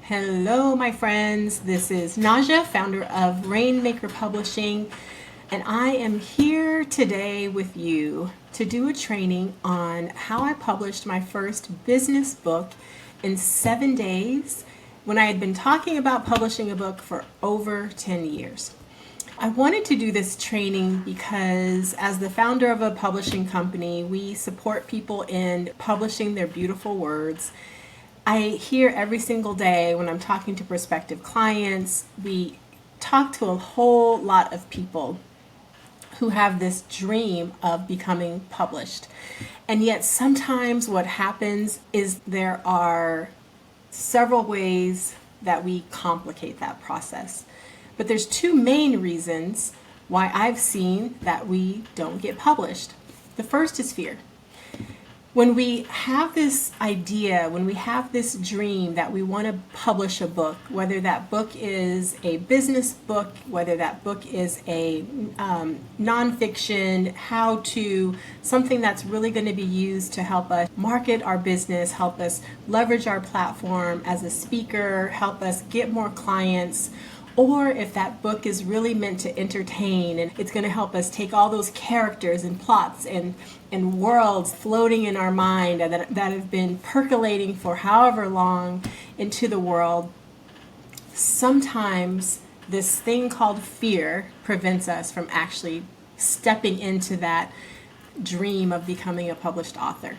Hello, my friends. This is Naja, founder of Rainmaker Publishing, and I am here today with you to do a training on how I published my first business book in 7 days when I had been talking about publishing a book for over 10 years. I wanted to do this training because as the founder of a publishing company, we support people in publishing their beautiful words. I hear every single day when I'm talking to prospective clients, we talk to a whole lot of people who have this dream of becoming published. And yet sometimes what happens is there are several ways that we complicate that process. But there's two main reasons why I've seen that we don't get published. The first is fear. When we have this idea, when we have this dream that we want to publish a book, whether that book is a business book, whether that book is a nonfiction, how-to, something that's really going to be used to help us market our business, help us leverage our platform as a speaker, help us get more clients, or if that book is really meant to entertain and it's going to help us take all those characters and plots and worlds floating in our mind that have been percolating for however long into the world, sometimes this thing called fear prevents us from actually stepping into that dream of becoming a published author.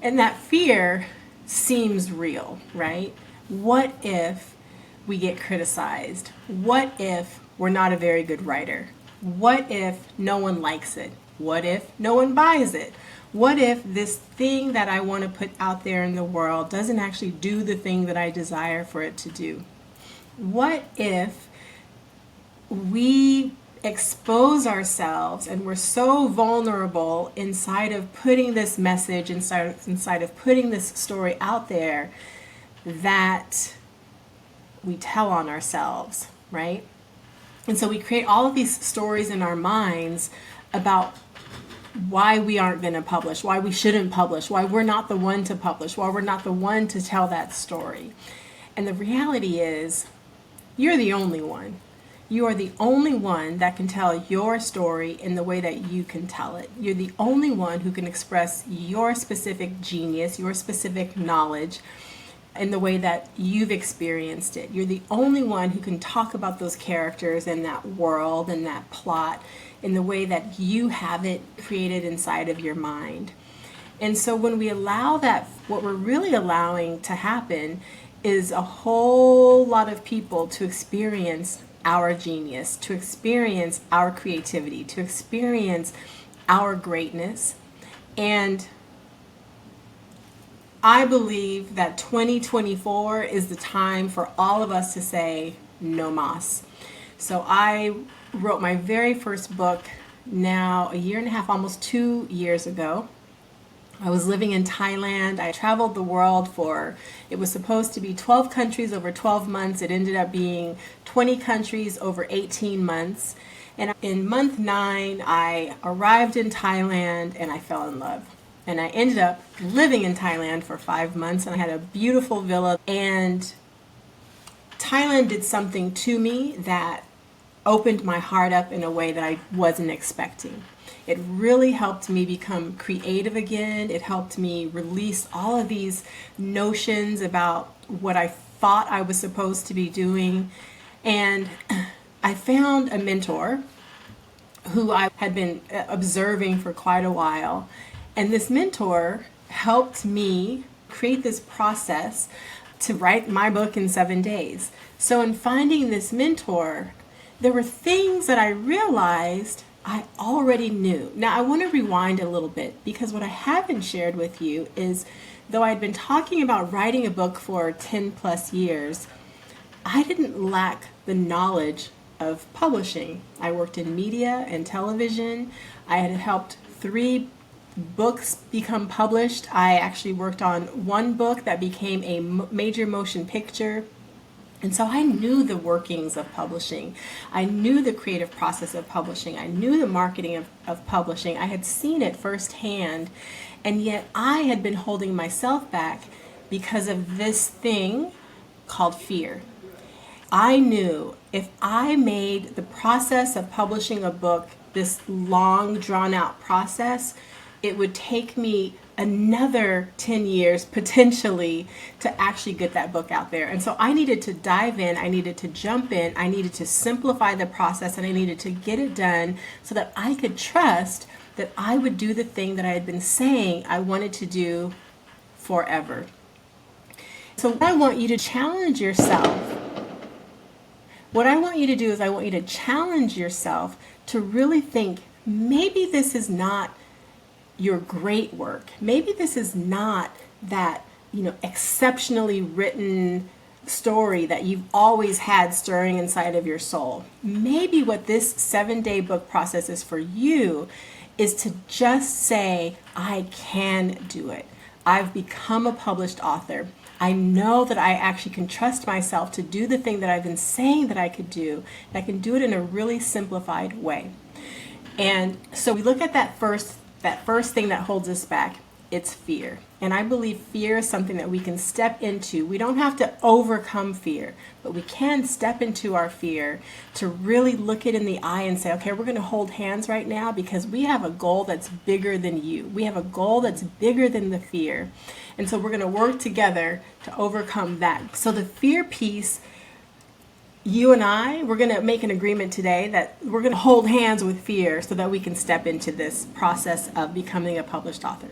And that fear seems real, right? What if we get criticized? What if we're not a very good writer? What if no one likes it? What if no one buys it? What if this thing that I want to put out there in the world doesn't actually do the thing that I desire for it to do? What if we expose ourselves and we're so vulnerable inside of putting this message, inside of putting this story out there, that we tell on ourselves, right? And so we create all of these stories in our minds about why we aren't going to publish, why we shouldn't publish, why we're not the one to publish, why we're not the one to tell that story. And the reality is, you're the only one. You are the only one that can tell your story in the way that you can tell it. You're the only one who can express your specific genius, your specific knowledge, in the way that you've experienced it. You're the only one who can talk about those characters and that world and that plot in the way that you have it created inside of your mind. And so when we allow that, what we're really allowing to happen is a whole lot of people to experience our genius, to experience our creativity, to experience our greatness. And I believe that 2024 is the time for all of us to say no mas. So I wrote my very first book now a year and a half, almost 2 years ago. I was living in Thailand. I traveled the world it was supposed to be 12 countries over 12 months. It ended up being 20 countries over 18 months. And in month 9, I arrived in Thailand and I fell in love. And I ended up living in Thailand for 5 months, and I had a beautiful villa. And Thailand did something to me that opened my heart up in a way that I wasn't expecting. It really helped me become creative again. It helped me release all of these notions about what I thought I was supposed to be doing. And I found a mentor who I had been observing for quite a while. And this mentor helped me create this process to write my book in 7 days. So in finding this mentor, there were things that I realized I already knew. Now I want to rewind a little bit, because what I haven't shared with you is, though I'd been talking about writing a book for 10 plus years, I didn't lack the knowledge of publishing. I worked in media and television. I had helped 3 books become published. I actually worked on one book that became a major motion picture. And so I knew the workings of publishing. I knew the creative process of publishing. I knew the marketing of publishing. I had seen it firsthand. And yet I had been holding myself back because of this thing called fear. I knew if I made the process of publishing a book this long, drawn out process, it would take me another 10 years potentially to actually get that book out there. And so I needed to dive in, I needed to jump in, I needed to simplify the process, and I needed to get it done so that I could trust that I would do the thing that I had been saying I wanted to do forever. So I want you to challenge yourself. What I want you to do is I want you to challenge yourself to really think, maybe this is not your great work. Maybe this is not that, exceptionally written story that you've always had stirring inside of your soul. Maybe what this 7-day book process is for you is to just say, I can do it. I've become a published author. I know that I actually can trust myself to do the thing that I've been saying that I could do. And I can do it in a really simplified way. And so we look at that first thing that holds us back. It's fear. And I believe fear is something that we can step into. We don't have to overcome fear, but we can step into our fear to really look it in the eye and say, okay, we're going to hold hands right now because we have a goal that's bigger than you. We have a goal that's bigger than the fear. And so we're going to work together to overcome that. So the fear piece, you and I, we're going to make an agreement today that we're going to hold hands with fear so that we can step into this process of becoming a published author.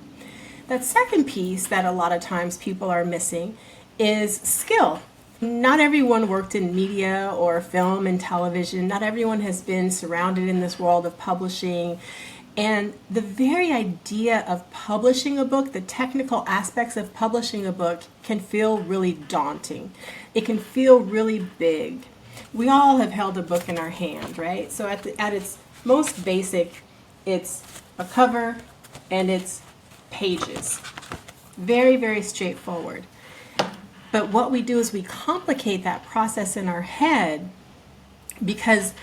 That second piece that a lot of times people are missing is skill. Not everyone worked in media or film and television. Not everyone has been surrounded in this world of publishing. And the very idea of publishing a book, the technical aspects of publishing a book can feel really daunting. It can feel really big. We all have held a book in our hand, right? So at its most basic, it's a cover and it's pages. Very, very straightforward. But what we do is we complicate that process in our head because,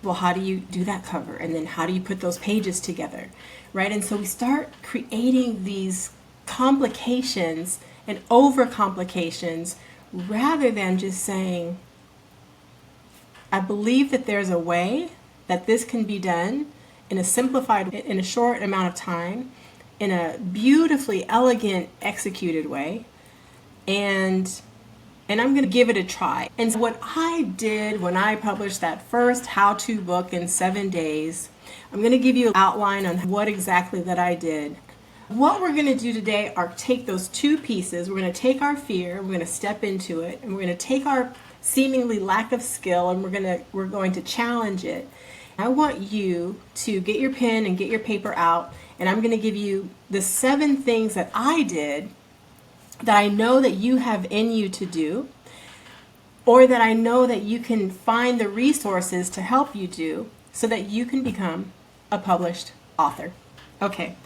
well, how do you do that cover? And then how do you put those pages together, right? And so we start creating these complications and overcomplications rather than just saying, I believe that there's a way that this can be done in a simplified, in a short amount of time, in a beautifully elegant, executed way, and I'm going to give it a try. And so what I did when I published that first how-to book in 7 days, I'm going to give you an outline on what exactly that I did. What we're going to do today are take those two pieces. We're going to take our fear, we're going to step into it, and we're going to take our seemingly lack of skill, and we're going to challenge it. I want you to get your pen and get your paper out, and I'm going to give you the 7 things that I did that I know that you have in you to do, or that I know that you can find the resources to help you do so that you can become a published author. Okay,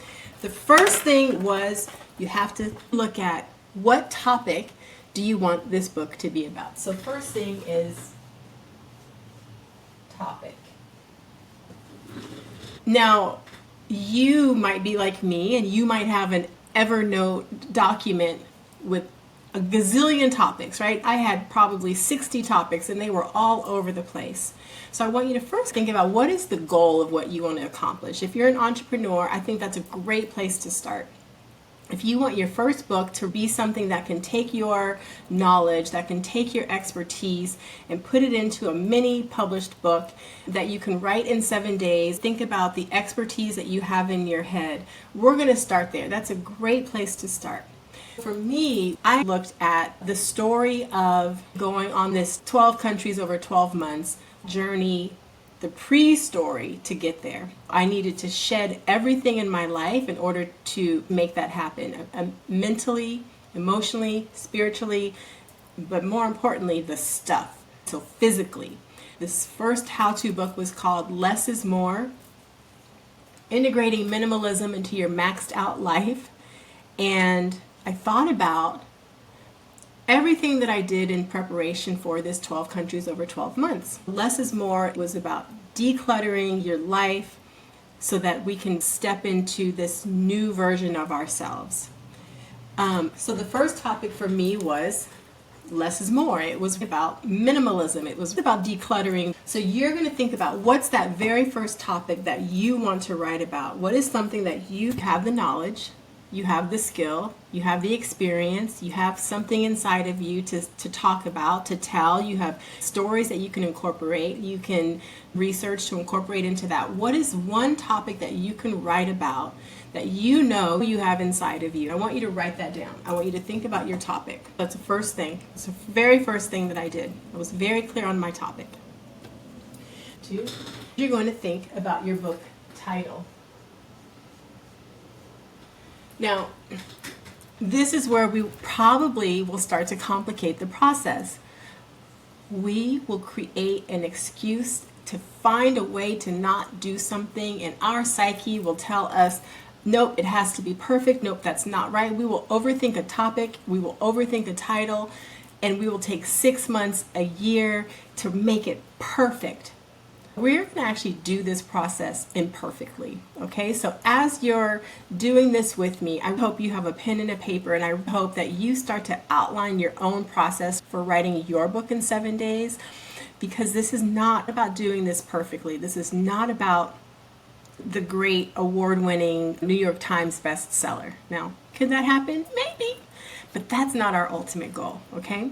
the first thing was you have to look at what topic do you want this book to be about. So first thing is topic. Now, you might be like me and you might have an Evernote document with a gazillion topics, right? I had probably 60 topics and they were all over the place. So I want you to first think about what is the goal of what you want to accomplish. If you're an entrepreneur, I think that's a great place to start. If you want your first book to be something that can take your knowledge, that can take your expertise and put it into a mini published book that you can write in 7 days, think about the expertise that you have in your head. We're going to start there. That's a great place to start. For me, I looked at the story of going on this 12 countries over 12 months journey, the pre-story to get there. I needed to shed everything in my life in order to make that happen. Mentally, emotionally, spiritually, but more importantly, the stuff. So physically. This first how-to book was called Less is More, Integrating Minimalism into Your Maxed Out Life. And I thought about everything that I did in preparation for this 12 countries over 12 months. Less is More was about decluttering your life so that we can step into this new version of ourselves. So the first topic for me was less is more. It was about minimalism. It was about decluttering. So you're going to think about what's that very first topic that you want to write about. What is something that you have the knowledge, you have the skill, you have the experience, you have something inside of you to talk about, to tell, you have stories that you can incorporate, you can research to incorporate into that. What is one topic that you can write about that you know you have inside of you? I want you to write that down. I want you to think about your topic. That's the first thing. It's the very first thing that I did. I was very clear on my topic. 2, you're going to think about your book title. Now, this is where we probably will start to complicate the process. We will create an excuse to find a way to not do something, and our psyche will tell us, nope, it has to be perfect. Nope, that's not right. We will overthink a topic. We will overthink a title, and we will take 6 months, a year to make it perfect. We're going to actually do this process imperfectly, okay? So as you're doing this with me, I hope you have a pen and a paper, and I hope that you start to outline your own process for writing your book in 7 days, because this is not about doing this perfectly. This is not about the great award-winning New York Times bestseller. Now, could that happen? Maybe, but that's not our ultimate goal, okay?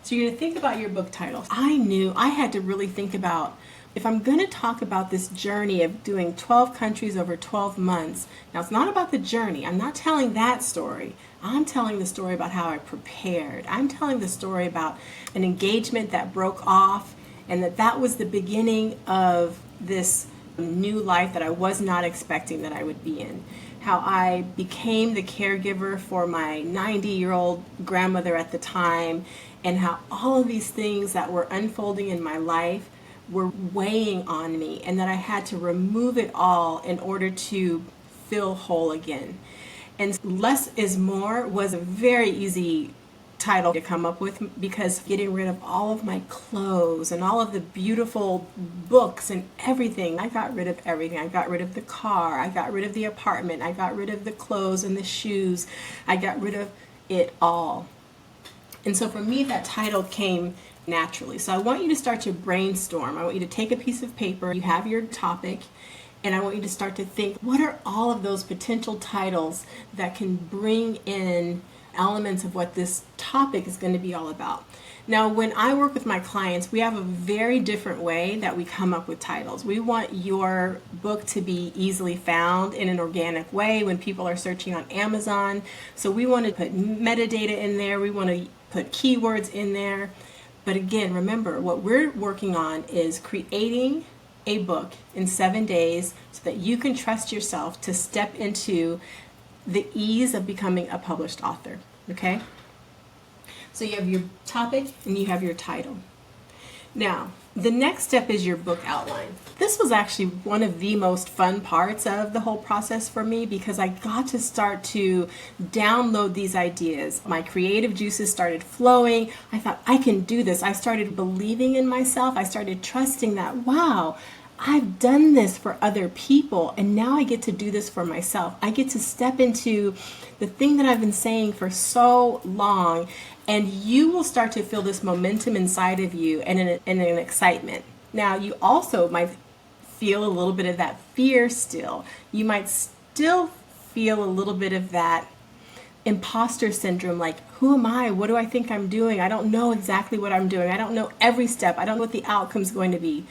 So you're going to think about your book title. I knew I had to really think about, if I'm going to talk about this journey of doing 12 countries over 12 months, now it's not about the journey. I'm not telling that story. I'm telling the story about how I prepared. I'm telling the story about an engagement that broke off, and that was the beginning of this new life that I was not expecting that I would be in. How I became the caregiver for my 90-year-old grandmother at the time, and how all of these things that were unfolding in my life were weighing on me, and that I had to remove it all in order to feel whole again. And less is more was a very easy title to come up with, because getting rid of all of my clothes and all of the beautiful books and everything, I got rid of everything. I got rid of the car, I got rid of the apartment, I got rid of the clothes and the shoes, I got rid of it all. And so for me, that title came naturally. So I want you to start to brainstorm. I want you to take a piece of paper, you have your topic, and I want you to start to think, what are all of those potential titles that can bring in elements of what this topic is going to be all about. Now, when I work with my clients, we have a very different way that we come up with titles. We want your book to be easily found in an organic way when people are searching on Amazon. So we want to put metadata in there. We want to put keywords in there. But again, remember, what we're working on is creating a book in 7 days so that you can trust yourself to step into the ease of becoming a published author, okay? So you have your topic and you have your title. Now, the next step is your book outline. This was actually one of the most fun parts of the whole process for me, because I got to start to download these ideas. My creative juices started flowing. I thought, I can do this. I started believing in myself. I started trusting that, wow, I've done this for other people, and now I get to do this for myself. I get to step into the thing that I've been saying for so long, and you will start to feel this momentum inside of you and an excitement. Now, you also might feel a little bit of that fear still. You might still feel a little bit of that imposter syndrome, like, who am I? What do I think I'm doing? I don't know exactly what I'm doing. I don't know every step. I don't know what the outcome's going to be.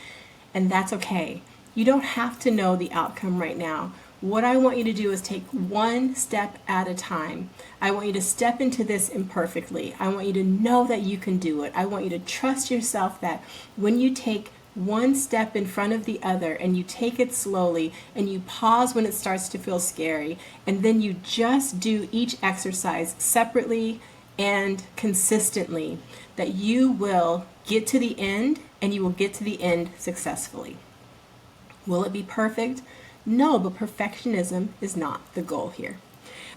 And that's okay. You don't have to know the outcome right now. What I want you to do is take one step at a time. I want you to step into this imperfectly. I want you to know that you can do it. I want you to trust yourself that when you take one step in front of the other and you take it slowly and you pause when it starts to feel scary, and then you just do each exercise separately and consistently, that you will get to the end, and you will get to the end successfully. Will it be perfect? No, but perfectionism is not the goal here.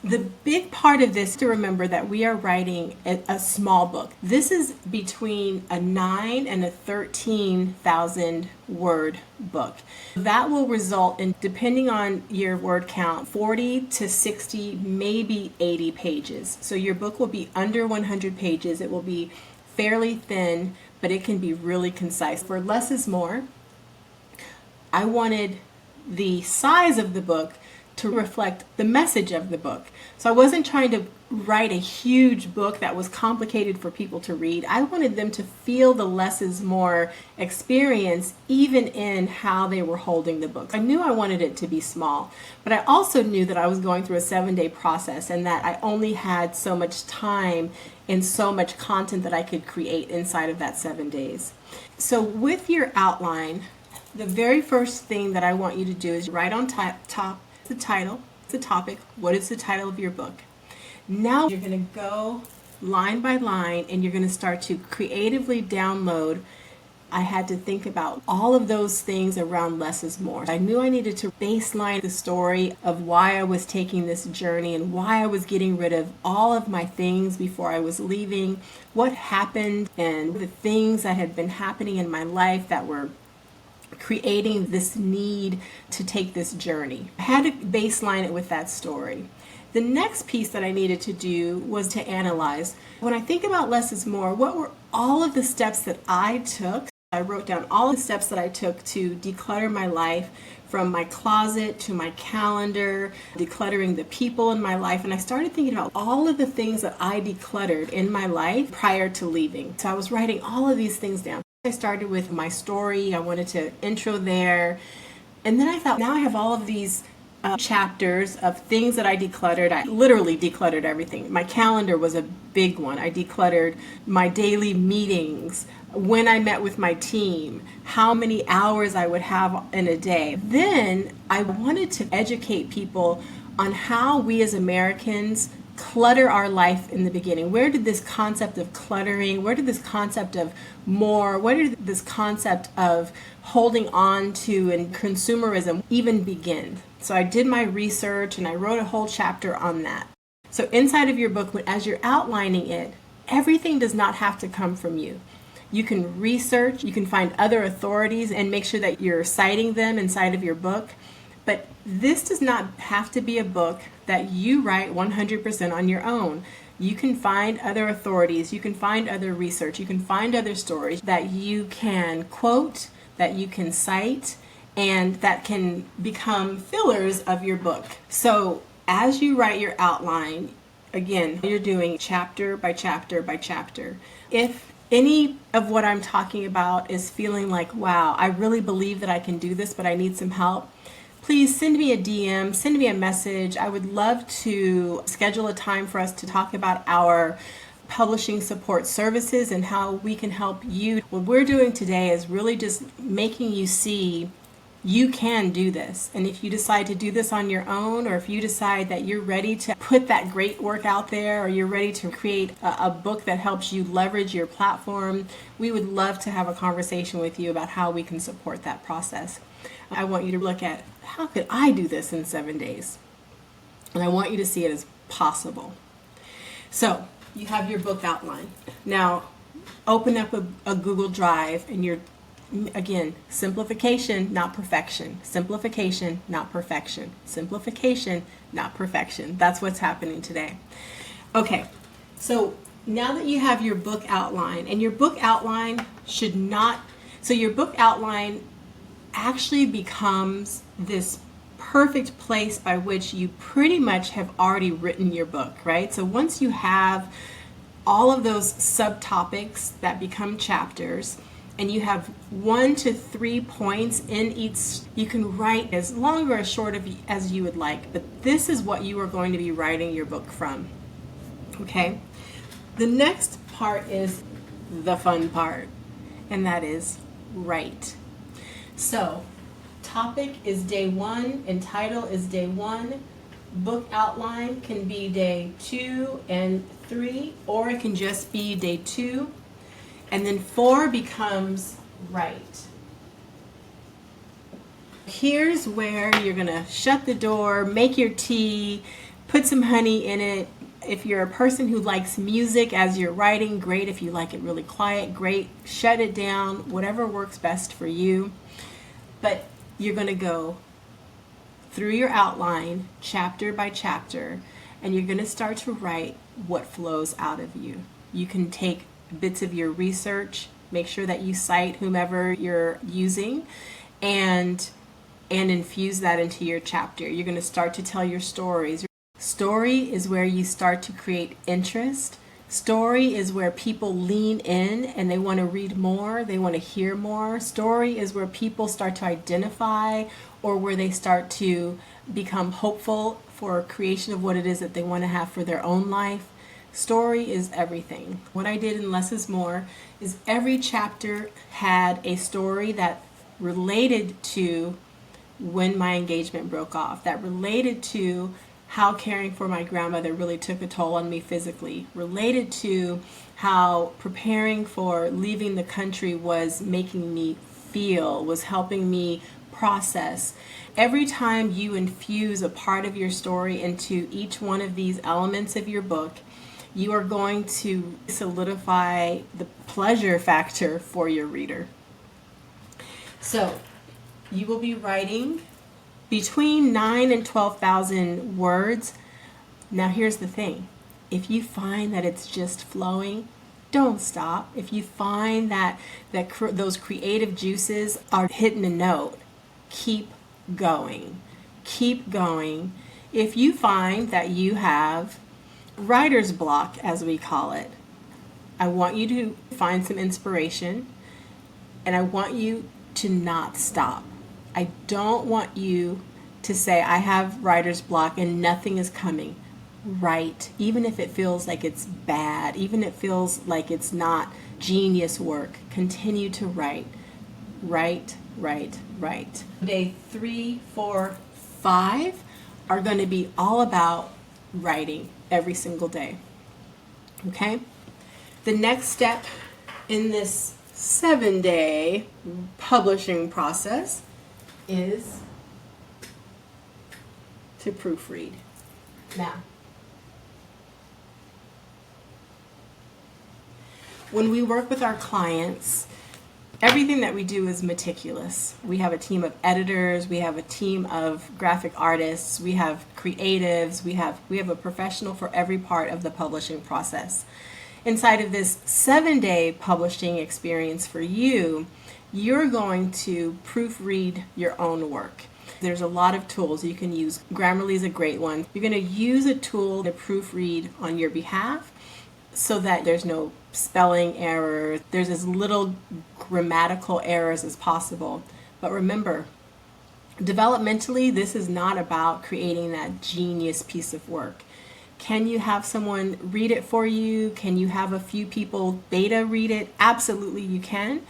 The big part of this to remember that we are writing a small book. This is between a 9 and a 13,000 word book. That will result in, depending on your word count, 40 to 60, maybe 80 pages. So your book will be under 100 pages. It will be fairly thin, but it can be really concise. For less is more, I wanted the size of the book to reflect the message of the book. So I wasn't trying to write a huge book that was complicated for people to read. I wanted them to feel the less is more experience even in how they were holding the book. I knew I wanted it to be small, but I also knew that I was going through a 7-day process and that I only had so much time and so much content that I could create inside of that 7 days. So with your outline, the very first thing that I want you to do is write on top the title, the topic, what is the title of your book. Now you're going to go line by line and you're going to start to creatively download. I had to think about all of those things around less is more. I knew I needed to baseline the story of why I was taking this journey and why I was getting rid of all of my things before I was leaving, what happened, and the things that had been happening in my life that were creating this need to take this journey. I had to baseline it with that story. The next piece that I needed to do was to analyze. When I think about less is more, what were all of the steps that I took? I wrote down all the steps that I took to declutter my life, from my closet to my calendar, decluttering the people in my life. And I started thinking about all of the things that I decluttered in my life prior to leaving. So I was writing all of these things down. I started with my story. I wanted to intro there. And then I thought, now I have all of these chapters of things that I decluttered. I literally decluttered everything. My calendar was a big one. I decluttered my daily meetings, when I met with my team, how many hours I would have in a day. Then I wanted to educate people on how we as Americans clutter our life in the beginning. Where did this concept of cluttering, where did this concept of more, where did this concept of holding on to and consumerism even begin? So I did my research and I wrote a whole chapter on that. So inside of your book, as you're outlining it, everything does not have to come from you. You can research, you can find other authorities and make sure that you're citing them inside of your book. But this does not have to be a book that you write 100% on your own. You can find other authorities, you can find other research, you can find other stories that you can quote, that you can cite, and that can become fillers of your book. So as you write your outline, again, you're doing chapter by chapter by chapter. If any of what I'm talking about is feeling like, wow, I really believe that I can do this, but I need some help, please send me a DM, send me a message. I would love to schedule a time for us to talk about our publishing support services and how we can help you. What we're doing today is really just making you see you can do this. And if you decide to do this on your own, or if you decide that you're ready to put that great work out there, or you're ready to create a book that helps you leverage your platform, we would love to have a conversation with you about how we can support that process. I want you to look at, how could I do this in 7 days? And I want you to see it as possible. So you have your book outline. Now open up a Google Drive, and you're, again, simplification, not perfection. Simplification, not perfection. Simplification, not perfection. That's what's happening today. Okay, so now that you have your book outline, and your book outline should not, so your book outline actually becomes this perfect place by which you pretty much have already written your book, right? So once you have all of those subtopics that become chapters, and you have 1 to 3 points in each, you can write as long or as short as you would like, but this is what you are going to be writing your book from, okay? The next part is the fun part, and that is write. So topic is day 1 and title is day 1. Book outline can be day 2 and 3, or it can just be day 2. And then 4 becomes write. Here's where you're gonna shut the door, make your tea, put some honey in it. If you're a person who likes music as you're writing, great. If you like it really quiet, great. Shut it down, whatever works best for you. But you're gonna go through your outline chapter by chapter, and you're gonna start to write what flows out of you. You can take bits of your research. Make sure that you cite whomever you're using, and infuse that into your chapter. You're going to start to tell your stories. Story is where you start to create interest. Story is where people lean in and they want to read more, they want to hear more. Story is where people start to identify, or where they start to become hopeful for creation of what it is that they want to have for their own life. Story is everything. What I did in Less is More is every chapter had a story that related to when my engagement broke off, that related to how caring for my grandmother really took a toll on me physically, related to how preparing for leaving the country was making me feel, was helping me process. Every time you infuse a part of your story into each one of these elements of your book, you are going to solidify the pleasure factor for your reader. So you will be writing between 9,000 and 12,000 words. Now here's the thing. If you find that it's just flowing, don't stop. If you find that those creative juices are hitting a note, keep going. Keep going. If you find that you have writer's block, as we call it, I want you to find some inspiration, and I want you to not stop. I don't want you to say, I have writer's block and nothing is coming. Write, even if it feels like it's bad, even if it feels like it's not genius work. Continue to write. Write, write, write. Day 3, 4, 5 are going to be all about writing every single day. Okay? The next step in this 7-day publishing process is to proofread. Now, when we work with our clients, everything that we do is meticulous. We have a team of editors, we have a team of graphic artists, we have creatives, we have a professional for every part of the publishing process. Inside of this 7-day publishing experience for you, you're going to proofread your own work. There's a lot of tools you can use. Grammarly is a great one. You're going to use a tool to proofread on your behalf so that there's no spelling errors. There's as little grammatical errors as possible. But remember, developmentally, this is not about creating that genius piece of work. Can you have someone read it for you? Can you have a few people beta read it? Absolutely you can.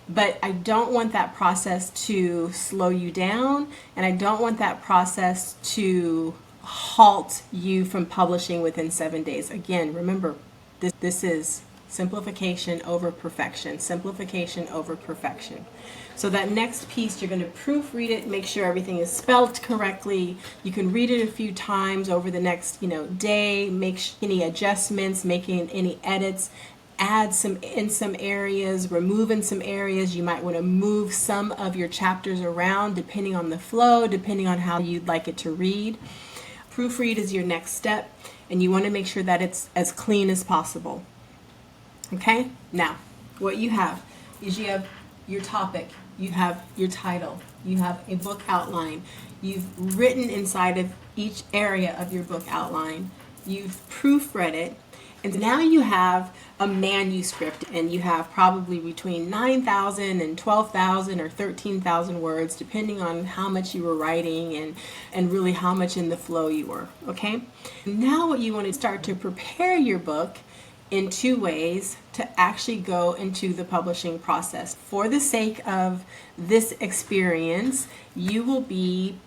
But I don't want that process to slow you down, and I don't want that process to halt you from publishing within 7 days. Again, remember, this is simplification over perfection. Simplification over perfection. So that next piece, you're going to proofread it, make sure everything is spelled correctly. You can read it a few times over the next day, make any adjustments, making any edits. Add some in some areas, remove in some areas. You might want to move some of your chapters around depending on the flow, depending on how you'd like it to read. Proofread is your next step, and you want to make sure that it's as clean as possible. Okay? Now, what you have is you have your topic, you have your title, you have a book outline. You've written inside of each area of your book outline. You've proofread it. And now you have a manuscript, and you have probably between 9,000 and 12,000 or 13,000 words, depending on how much you were writing and really how much in the flow you were, okay? Now what you want to start to prepare your book in 2 ways to actually go into the publishing process. For the sake of this experience, you will be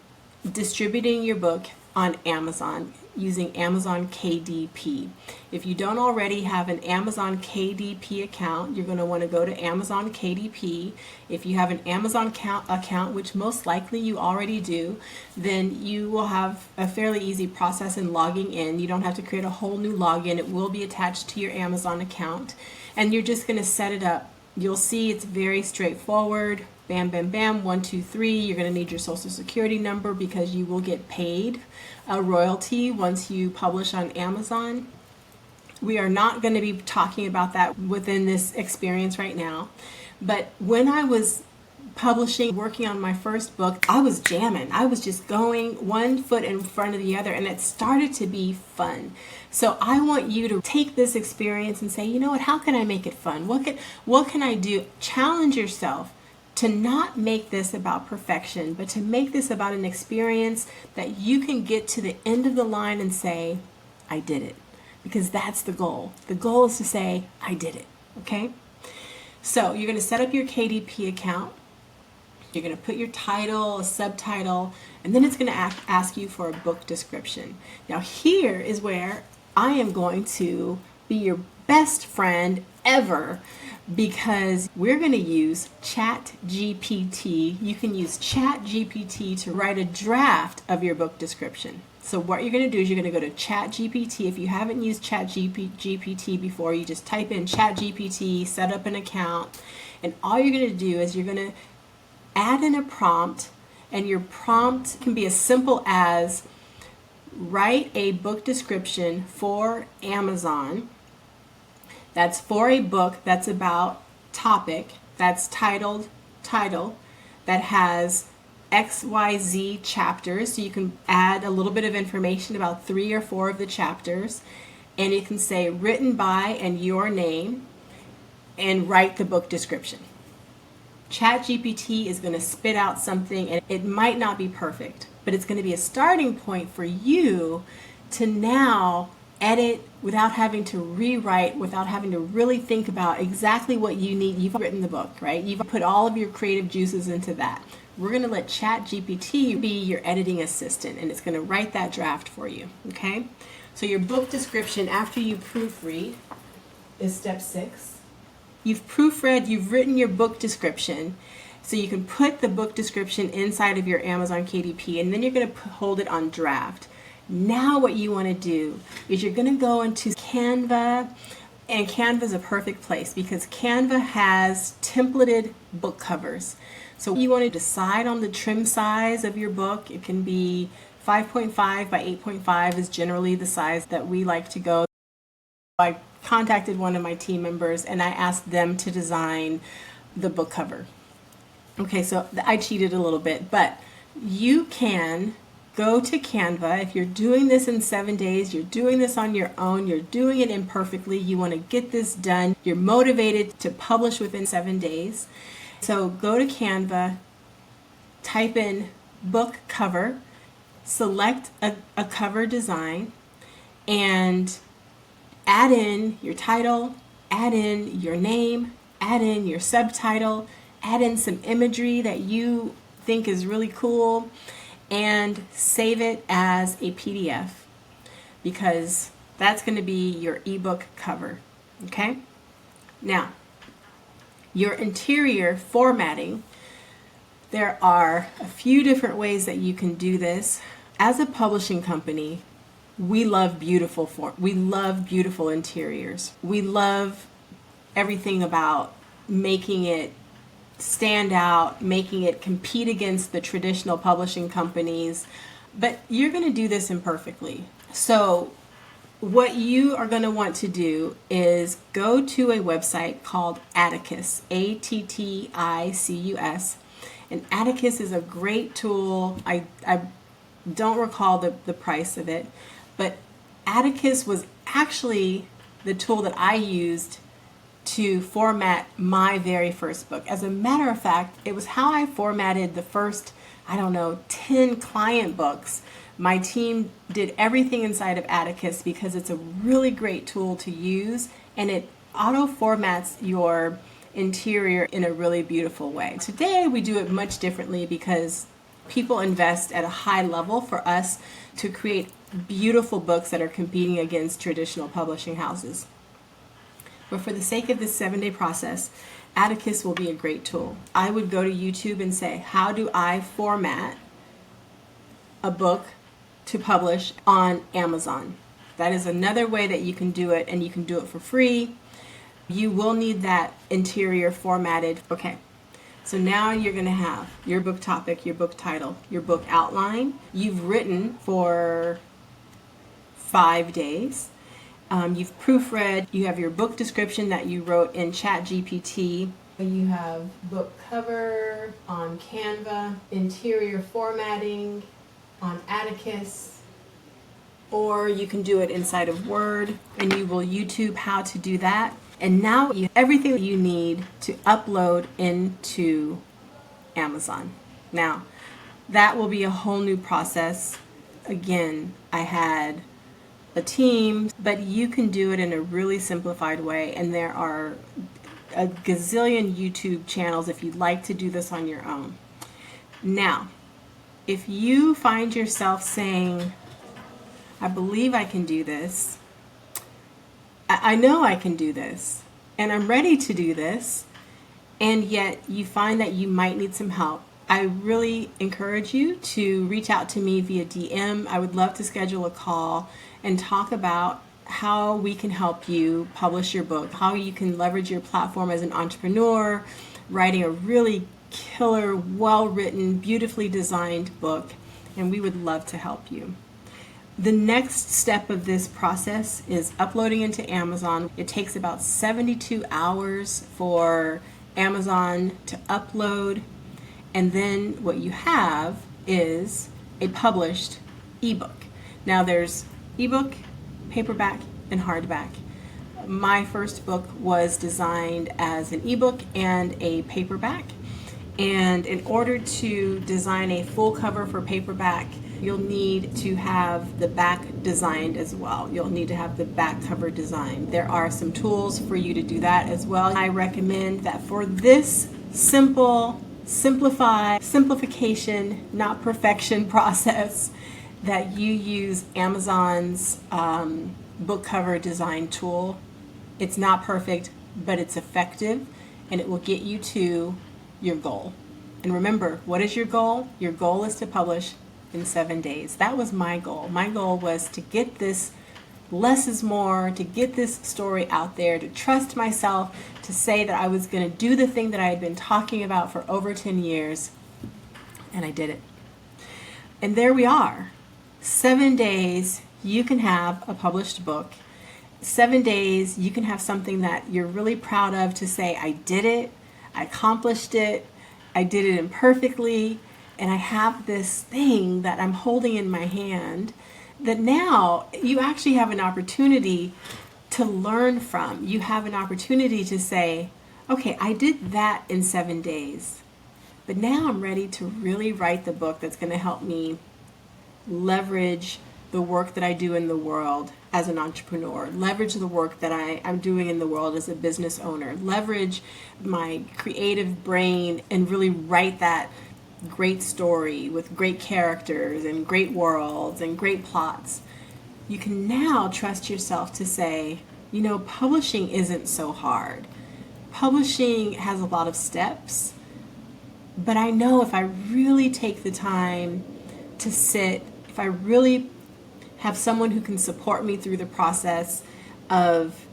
distributing your book on Amazon using Amazon KDP. If you don't already have an Amazon KDP account, you're going to want to go to Amazon KDP. If you have an Amazon account, which most likely you already do, then you will have a fairly easy process in logging in. You don't have to create a whole new login. It will be attached to your Amazon account, and you're just going to set it up. You'll see it's very straightforward. Bam, bam, bam, 1, 2, 3. You're going to need your social security number because you will get paid a royalty once you publish on Amazon. We are not going to be talking about that within this experience right now. But when I was publishing, working on my first book, I was jamming. I was just going one foot in front of the other, and it started to be fun. So I want you to take this experience and say, you know what, how can I make it fun? What can I do? Challenge yourself to not make this about perfection, but to make this about an experience that you can get to the end of the line and say, I did it. Because that's the goal. The goal is to say, I did it. Okay? So you're going to set up your KDP account. You're going to put your title, a subtitle, and then it's going to ask you for a book description. Now here is where I am going to be your best friend ever, because we're going to use ChatGPT. You can use ChatGPT to write a draft of your book description. So what you're going to do is you're going to go to ChatGPT. If you haven't used ChatGPT before, you just type in ChatGPT, set up an account, and all you're going to do is you're going to add in a prompt, and your prompt can be as simple as write a book description for Amazon that's for a book that's about topic, that's title, that has XYZ chapters. So you can add a little bit of information about 3 or 4 of the chapters, and you can say written by and your name, and write the book description. ChatGPT is going to spit out something, and it might not be perfect, but it's going to be a starting point for you to now edit without having to rewrite, without having to really think about exactly what you need. You've written the book, right? You've put all of your creative juices into that. We're going to let ChatGPT be your editing assistant, and it's going to write that draft for you, okay? So your book description, after you proofread, is step 6. You've proofread, you've written your book description, so you can put the book description inside of your Amazon KDP, and then you're going to hold it on draft. Now what you want to do is you're going to go into Canva, and Canva is a perfect place because Canva has templated book covers. So you want to decide on the trim size of your book. It can be 5.5 by 8.5 is generally the size that we like to go. I contacted one of my team members and I asked them to design the book cover. Okay, so I cheated a little bit, but you can go to Canva. If you're doing this in 7 days, you're doing this on your own, you're doing it imperfectly, you want to get this done, you're motivated to publish within 7 days. So go to Canva, type in book cover, select a cover design, and add in your title, add in your name, add in your subtitle, add in some imagery that you think is really cool, and save it as a PDF, because that's going to be your ebook cover. Okay? Now, your interior formatting, there are a few different ways that you can do this. As a publishing company, we love beautiful interiors. We love everything about making it stand out, making it compete against the traditional publishing companies, but you're going to do this imperfectly. So what you are going to want to do is go to a website called Atticus, Atticus, and Atticus is a great tool. I don't recall the price of it, but Atticus was actually the tool that I used to format my very first book. As a matter of fact, it was how I formatted the first, 10 client books. My team did everything inside of Atticus because it's a really great tool to use, and it auto formats your interior in a really beautiful way. Today we do it much differently because people invest at a high level for us to create beautiful books that are competing against traditional publishing houses. But for the sake of this 7-day process, Atticus will be a great tool. I would go to YouTube and say, how do I format a book to publish on Amazon? That is another way that you can do it, and you can do it for free. You will need that interior formatted. Okay, so now you're going to have your book topic, your book title, your book outline. You've written for 5 days. You've proofread, you have your book description that you wrote in ChatGPT. You have book cover on Canva, interior formatting on Atticus, or you can do it inside of Word, and you will YouTube how to do that. And now you have everything that you need to upload into Amazon. Now, that will be a whole new process. Again, I had a team, but you can do it in a really simplified way, and there are a gazillion YouTube channels if you'd like to do this on your own. Now, if you find yourself saying, I believe I can do this, I know I can do this, and I'm ready to do this, and yet you find that you might need some help, I really encourage you to reach out to me via DM. I would love to schedule a call and talk about how we can help you publish your book, how you can leverage your platform as an entrepreneur, writing a really killer, well-written, beautifully designed book, and we would love to help you. The next step of this process is uploading into Amazon. It takes about 72 hours for Amazon to upload, and then what you have is a published ebook. Now there's ebook, paperback, and hardback. My first book was designed as an ebook and a paperback, and in order to design a full cover for paperback, you'll need to have the back designed as well. You'll need to have the back cover designed. There are some tools for you to do that as well. I recommend that for this simplification, not perfection process, that you use Amazon's book cover design tool. It's not perfect, but it's effective, and it will get you to your goal. And remember, what is your goal? Your goal is to publish in 7 days. That was my goal. My goal was to get this less is more, to get this story out there, to trust myself, to say that I was going to do the thing that I had been talking about for over 10 years, and I did it. And there we are. 7 days, you can have a published book. 7 days, you can have something that you're really proud of, to say, I did it, I accomplished it, I did it imperfectly, and I have this thing that I'm holding in my hand that now you actually have an opportunity to learn from. You have an opportunity to say, okay, I did that in 7 days, but now I'm ready to really write the book that's going to help me leverage the work that I do in the world as an entrepreneur, leverage the work that I'm doing in the world as a business owner, leverage my creative brain and really write that great story with great characters and great worlds and great plots. You can now trust yourself to say, you know, publishing isn't so hard. Publishing has a lot of steps, but I know if I really take the time to sit, if I really have someone who can support me through the process of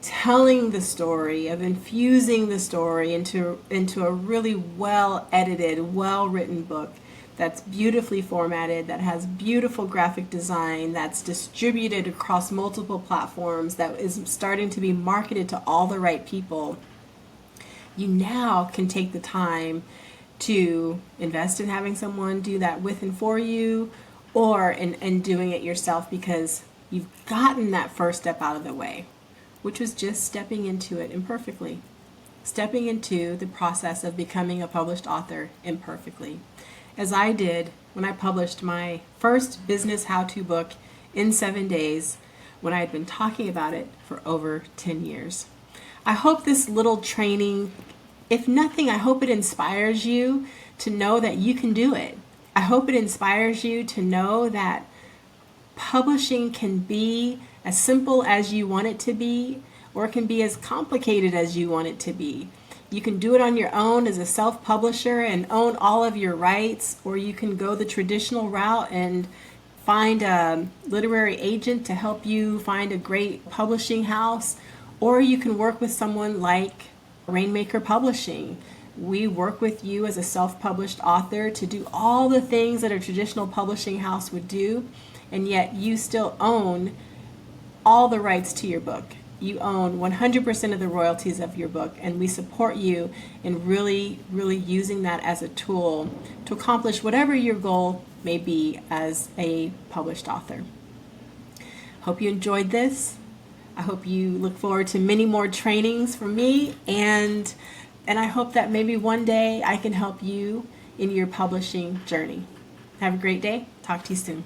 telling the story, of infusing the story into a really well-edited, well-written book that's beautifully formatted, that has beautiful graphic design, that's distributed across multiple platforms, that is starting to be marketed to all the right people, you now can take the time to invest in having someone do that with and for you, or in doing it yourself, because you've gotten that first step out of the way, which was just stepping into it imperfectly, stepping into the process of becoming a published author imperfectly, as I did when I published my first business how-to book in 7 days, when I had been talking about it for over 10 years. I hope this little training, if nothing, I hope it inspires you to know that you can do it. I hope it inspires you to know that publishing can be as simple as you want it to be, or it can be as complicated as you want it to be. You can do it on your own as a self-publisher and own all of your rights, or you can go the traditional route and find a literary agent to help you find a great publishing house, or you can work with someone like Rainmaker Publishing. We work with you as a self-published author to do all the things that a traditional publishing house would do, and yet you still own all the rights to your book. You own 100% of the royalties of your book, and we support you in really, really using that as a tool to accomplish whatever your goal may be as a published author. Hope you enjoyed this. I hope you look forward to many more trainings from me, and I hope that maybe one day I can help you in your publishing journey. Have a great day. Talk to you soon.